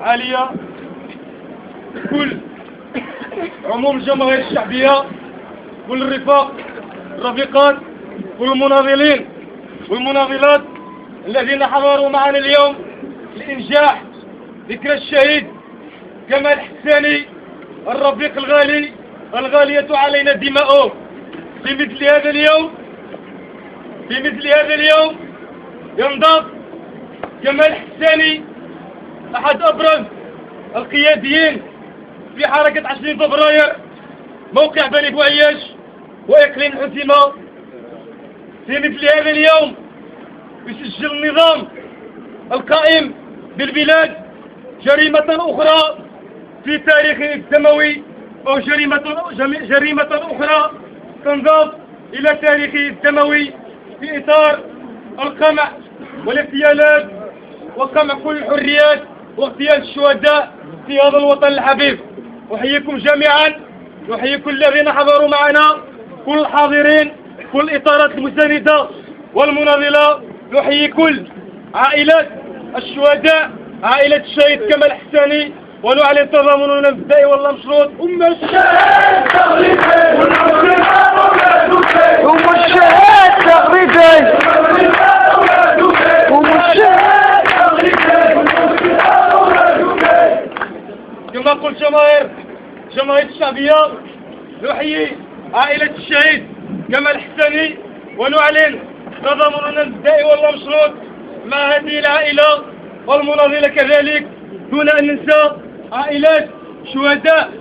عالية كل عموم الجماهير الشعبية، كل الرفيقات، كل المناضلين والمناضلات الذين حضروا معنا اليوم لإنجاح ذكرى الشهيد كمال حساني الرفيق الغالي الغالية علينا دماؤه. في مثل هذا اليوم ينضم كمال حساني أحد أبرز القياديين في حركة 20 فبراير موقع بني بوعياش وإقليم حسيمة. في مثل هذا اليوم يسجل النظام القائم بالبلاد جريمة أخرى في تاريخه الدموي، أو جريمة أخرى تنضاف إلى تاريخه الدموي في إطار القمع والاغتيالات وقمع كل الحريات واغتيال الشهداء في هذا الوطن الحبيب. أحييكم جميعا، نحيي كل الذين حضروا معنا، كل الحاضرين، كل الإطارات المساندة والمناضلة، نحيي كل عائلات الشهداء، عائلة الشهيد كمال حساني، ونعلن تضامننا المبدئي والله مشروط. أم الشهيد تغريدي، أم الشهيد تغريدي، أم الشهيد تغريدي. كما قلت جماهير الشعبية، نحيي عائلة الشهيد كمال حساني، ونعلن تضامننا المبدئي والله مشروط مع هذه العائلة والمناضلة كذلك، دون أن ننسى عائلات شهداء